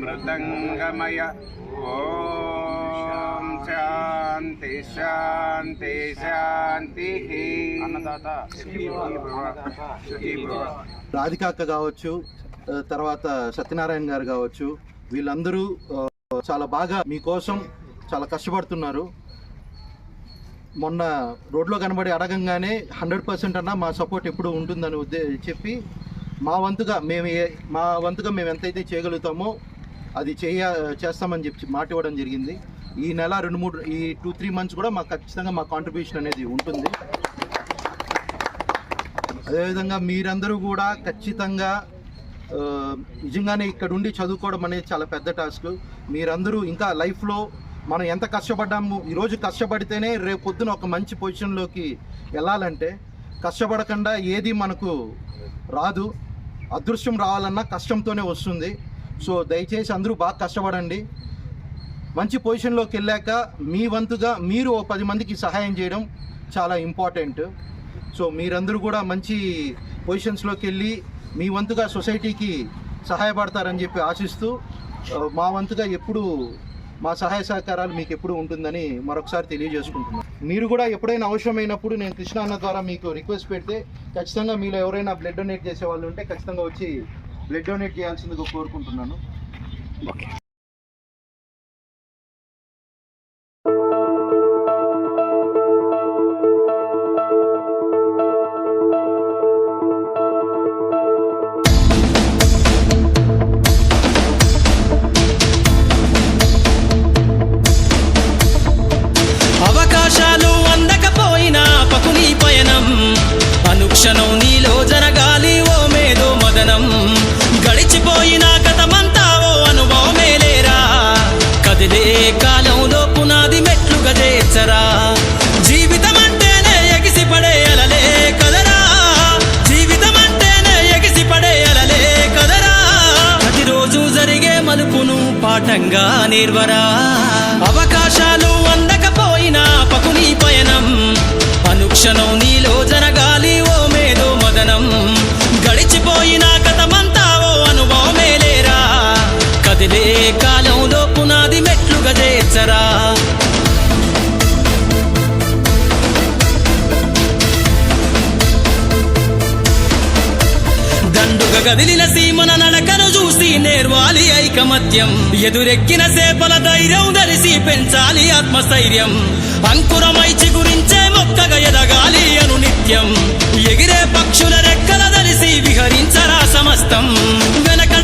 మృదంగమయ. ఓం శాంతి శాంతి శాంతి. అన్నదాత రాధికాక్క కావచ్చు, తర్వాత సత్యనారాయణ గారు కావచ్చు, వీళ్ళందరూ చాలా బాగా మీకోసం చాలా కష్టపడుతున్నారు. మొన్న రోడ్లో కనబడి అడగంగానే 100% అన్నా మా సపోర్ట్ ఎప్పుడు ఉంటుందని చెప్పి మా వంతుగా మేము ఎంతైతే చేయగలుగుతామో అది చేస్తామని చెప్పి మాట ఇవ్వడం జరిగింది. ఈ నెల 2-3 మంత్స్ కూడా మాకు ఖచ్చితంగా మా కాంట్రిబ్యూషన్ అనేది ఉంటుంది. అదేవిధంగా మీరందరూ కూడా ఖచ్చితంగా నిజంగానే ఇక్కడ ఉండి చదువుకోవడం అనేది చాలా పెద్ద టాస్క్. మీరందరూ ఇంకా లైఫ్లో మనం ఎంత కష్టపడ్డాము, ఈరోజు కష్టపడితేనే రేపు పొద్దున ఒక మంచి పొజిషన్లోకి వెళ్ళాలంటే కష్టపడకుండా ఏది మనకు రాదు. అదృష్టం రావాలన్నా కష్టంతోనే వస్తుంది. సో దయచేసి అందరూ బాగా కష్టపడండి. మంచి పొజిషన్లోకి వెళ్ళాక మీ వంతుగా మీరు 10 మందికి సహాయం చేయడం చాలా ఇంపార్టెంట్. సో మీరందరూ కూడా మంచి పొజిషన్స్లోకి వెళ్ళి మీ వంతుగా సొసైటీకి సహాయపడతారని చెప్పి ఆశిస్తూ మా వంతుగా ఎప్పుడు మా సహాయ సహకారాలు మీకు ఎప్పుడు ఉంటుందని మరొకసారి తెలియజేసుకుంటున్నాను. మీరు కూడా ఎప్పుడైనా అవసరమైనప్పుడు నేను కృష్ణ అన్న ద్వారా మీకు రిక్వెస్ట్ పెడితే ఖచ్చితంగా మీలో ఎవరైనా బ్లడ్ డొనేట్ చేసే వాళ్ళు ఉంటే ఖచ్చితంగా వచ్చి బ్లడ్ డొనేట్ చేయాల్సిందిగా కోరుకుంటున్నాను. అవకాశాలు అందకపోయినా పకుని పయనం, అనుక్షణం నీలో జరగాలి ఓ మేధో మదనం. గడిచిపోయిన గతమంతా ఓ అనుభవమేలేరా, కదిలే కాలంలో పునాది మెట్లుగా చేర్చరా. జీవితం అంటేనే ఎగిసిపడే అలలే కదరా, జీవితం అంటేనే ఎగిసిపడే అలలే కదరా. ప్రతిరోజు జరిగే మలుపును పాఠంగా నేర్వరా. అవకాశాలు అందకపోయినా పకుని పయనం, అనుక్షణం నీలో జరగాలి ఓ మేధో మదనం. గడిచిపోయిన గతమంతా ఓ అనుభవమేలేరా, కదిలే కాలంలో పునాది మెట్లుగా చేర్చరా. దండుగా గదిలిన సీమన నడకను చూసి నేర్వాలి ఐకమత్యం. ఎదురెక్కిన సేపల ధైర్యం ధరిసి పెంచాలి ఆత్మస్థైర్యం. అంకురమై చిగురించే మొక్కగా ఎదగాలి అను నిత్యం. ఎగిరే పక్షుల రెక్కల ధరిసి విహరించరా సమస్తం. వెనక